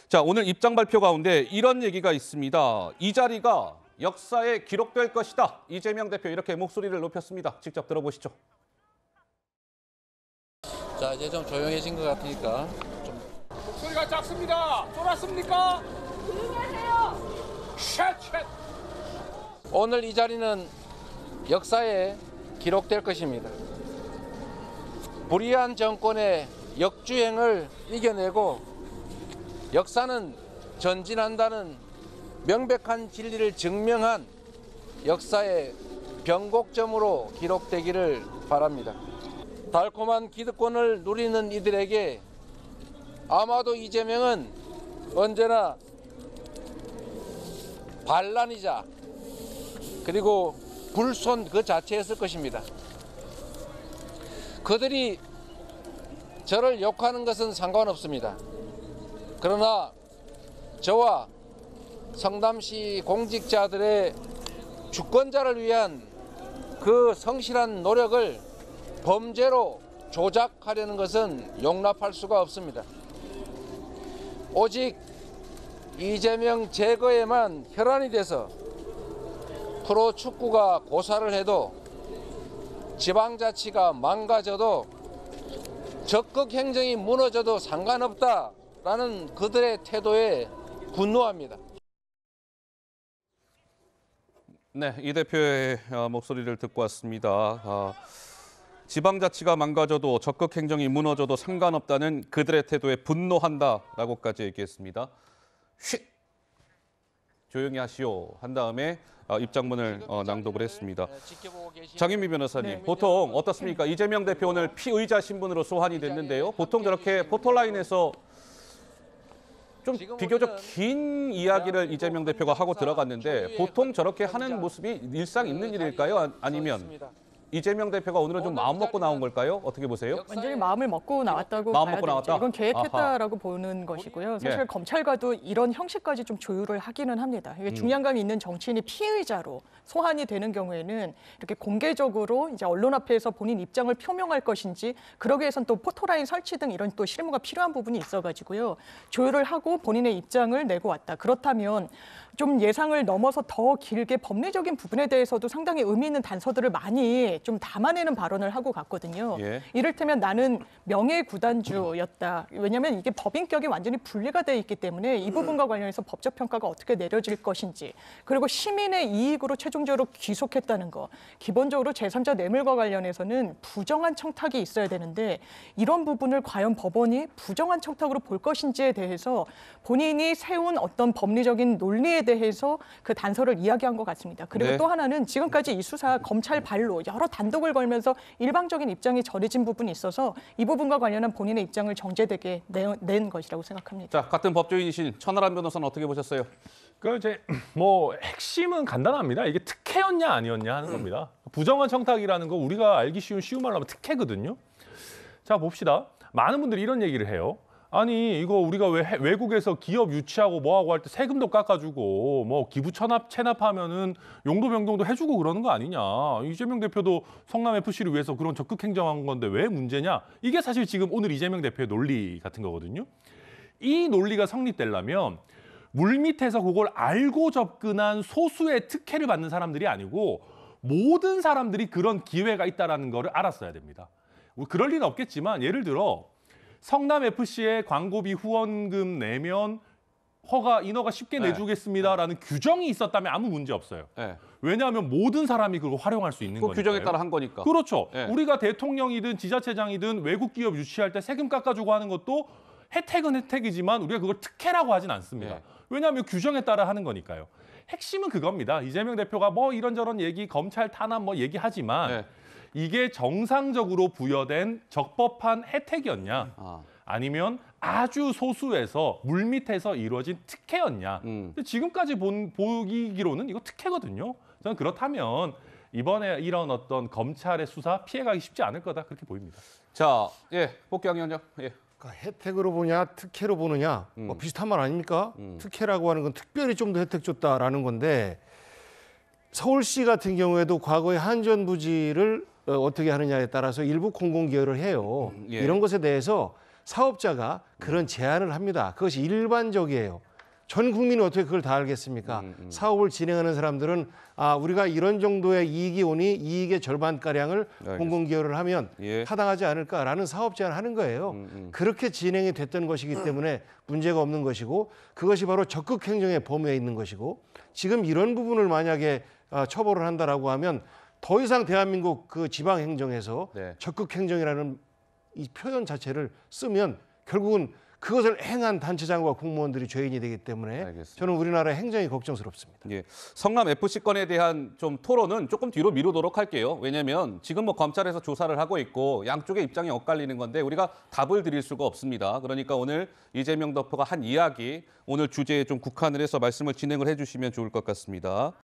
자, 오늘 입장 발표 가운데 이런 얘기가 있습니다. 이 자리가 역사에 기록될 것이다. 이재명 대표 이렇게 목소리를 높였습니다. 직접 들어보시죠. 자, 이제 좀 조용해진 것 같으니까 좀. 목소리가 작습니다. 쫄았습니까? 조용하세요. 쉣! 오늘 이 자리는 역사에 기록될 것입니다. 불의한 정권의 역주행을 이겨내고 역사는 전진한다는 명백한 진리를 증명한 역사의 변곡점으로 기록되기를 바랍니다. 달콤한 기득권을 누리는 이들에게 아마도 이재명은 언제나 반란이자 그리고 불손 그 자체였을 것입니다. 그들이 저를 욕하는 것은 상관없습니다. 그러나 저와 성남시 공직자들의 주권자를 위한 그 성실한 노력을 범죄로 조작하려는 것은 용납할 수가 없습니다. 오직 이재명 제거에만 혈안이 돼서 프로축구가 고사를 해도 지방자치가 망가져도 적극 행정이 무너져도 상관없다라는 그들의 태도에 분노합니다. 네, 이 대표의 목소리를 듣고 왔습니다. 지방자치가 망가져도 적극 행정이 무너져도 상관없다는 그들의 태도에 분노한다라고까지 얘기했습니다. 쉿! 조용히 하시오 한 다음에 입장문을 낭독을 했습니다. 장윤미 변호사님, 네. 보통 어떻습니까? 이재명 대표 오늘 피의자 신분으로 소환이 됐는데요. 보통 저렇게 포토라인에서 좀 비교적 긴 이야기를 이재명 대표가 하고 들어갔는데 보통 저렇게 하는 모습이 일상 있는 일일까요? 아니면 이재명 대표가 오늘은 좀 마음 먹고 나온 걸까요? 어떻게 보세요? 완전히 마음을 먹고 나왔다고 마음 봐야 먹고 되죠. 나왔다? 이건 계획했다라고 아하. 보는 것이고요. 사실 예. 검찰과도 이런 형식까지 좀 조율을 하기는 합니다. 이게 중량감이 있는 정치인이 피의자로 소환이 되는 경우에는 이렇게 공개적으로 이제 언론 앞에서 본인 입장을 표명할 것인지 그러기 위해서는 또 포토라인 설치 등 이런 또 실무가 필요한 부분이 있어가지고요. 조율을 하고 본인의 입장을 내고 왔다. 그렇다면 좀 예상을 넘어서 더 길게 법리적인 부분에 대해서도 상당히 의미 있는 단서들을 많이 좀 담아내는 발언을 하고 갔거든요. 예. 이를테면 나는 명예구단주였다. 왜냐하면 이게 법인격이 완전히 분리가 돼 있기 때문에 이 부분과 관련해서 법적 평가가 어떻게 내려질 것인지 그리고 시민의 이익으로 최종적으로 귀속했다는 거. 기본적으로 제3자 뇌물과 관련해서는 부정한 청탁이 있어야 되는데 이런 부분을 과연 법원이 부정한 청탁으로 볼 것인지에 대해서 본인이 세운 어떤 법리적인 논리에 대해서 그 단서를 이야기한 것 같습니다. 그리고 네. 또 하나는 지금까지 이 수사 검찰 발로 여러 단독을 걸면서 일방적인 입장이 전해진 부분이 있어서 이 부분과 관련한 본인의 입장을 정제되게 낸 것이라고 생각합니다. 자, 같은 법조인이신 천하람 변호사는 어떻게 보셨어요? 그 이제 뭐 핵심은 간단합니다. 이게 특혜였냐 아니었냐 하는 겁니다. 부정한 청탁이라는 거 우리가 알기 쉬운 말로 하면 특혜거든요. 자, 봅시다. 많은 분들이 이런 얘기를 해요. 아니 이거 우리가 왜 외국에서 기업 유치하고 뭐하고 할 때 세금도 깎아주고 뭐 기부 체납하면은 용도 변경도 해주고 그러는 거 아니냐. 이재명 대표도 성남FC를 위해서 그런 적극 행정한 건데 왜 문제냐. 이게 사실 지금 오늘 이재명 대표의 논리 같은 거거든요. 이 논리가 성립되려면 물밑에서 그걸 알고 접근한 소수의 특혜를 받는 사람들이 아니고 모든 사람들이 그런 기회가 있다는 거를 알았어야 됩니다. 그럴 리는 없겠지만 예를 들어 성남FC에 광고비 후원금 내면 인허가 쉽게 내주겠습니다라는 규정이 있었다면 아무 문제 없어요. 네. 왜냐하면 모든 사람이 그걸 활용할 수 있는 그 거니까요. 규정에 따라 한 거니까. 그렇죠. 네. 우리가 대통령이든 지자체장이든 외국 기업 유치할 때 세금 깎아주고 하는 것도 혜택은 혜택이지만 우리가 그걸 특혜라고 하진 않습니다. 네. 왜냐하면 규정에 따라 하는 거니까요. 핵심은 그겁니다. 이재명 대표가 뭐 이런저런 얘기, 검찰 탄압 뭐 얘기하지만 네. 이게 정상적으로 부여된 적법한 혜택이었냐 아니면 아주 소수에서 물밑에서 이루어진 특혜였냐. 근데 지금까지 보기로는 이거 특혜거든요. 저는 그렇다면 이번에 이런 어떤 검찰의 수사 피해가기 쉽지 않을 거다 그렇게 보입니다. 자, 예, 복귀양 위원장. 예. 그러니까 혜택으로 보냐 특혜로 보느냐 뭐 비슷한 말 아닙니까? 특혜라고 하는 건 특별히 좀 더 혜택 줬다라는 건데 서울시 같은 경우에도 과거에 한전부지를 어떻게 하느냐에 따라서 일부 공공기여를 해요. 예. 이런 것에 대해서 사업자가 그런 제안을 합니다. 그것이 일반적이에요. 전 국민이 어떻게 그걸 다 알겠습니까? 사업을 진행하는 사람들은 우리가 이런 정도의 이익이 오니 이익의 절반가량을 공공기여를 하면 예. 타당하지 않을까라는 사업 제안을 하는 거예요. 그렇게 진행이 됐던 것이기 때문에 문제가 없는 것이고 그것이 바로 적극 행정의 범위에 있는 것이고 지금 이런 부분을 만약에 처벌을 한다라고 하면 더 이상 대한민국 그 지방 행정에서 네. 적극 행정이라는 이 표현 자체를 쓰면 결국은 그것을 행한 단체장과 공무원들이 죄인이 되기 때문에 알겠습니다. 저는 우리나라의 행정이 걱정스럽습니다. 예, 성남 FC 건에 대한 좀 토론은 조금 뒤로 미루도록 할게요. 왜냐하면 지금 뭐 검찰에서 조사를 하고 있고 양쪽의 입장이 엇갈리는 건데 우리가 답을 드릴 수가 없습니다. 그러니까 오늘 이재명 대표가 한 이야기 오늘 주제에 좀 국한을 해서 말씀을 진행을 해주시면 좋을 것 같습니다.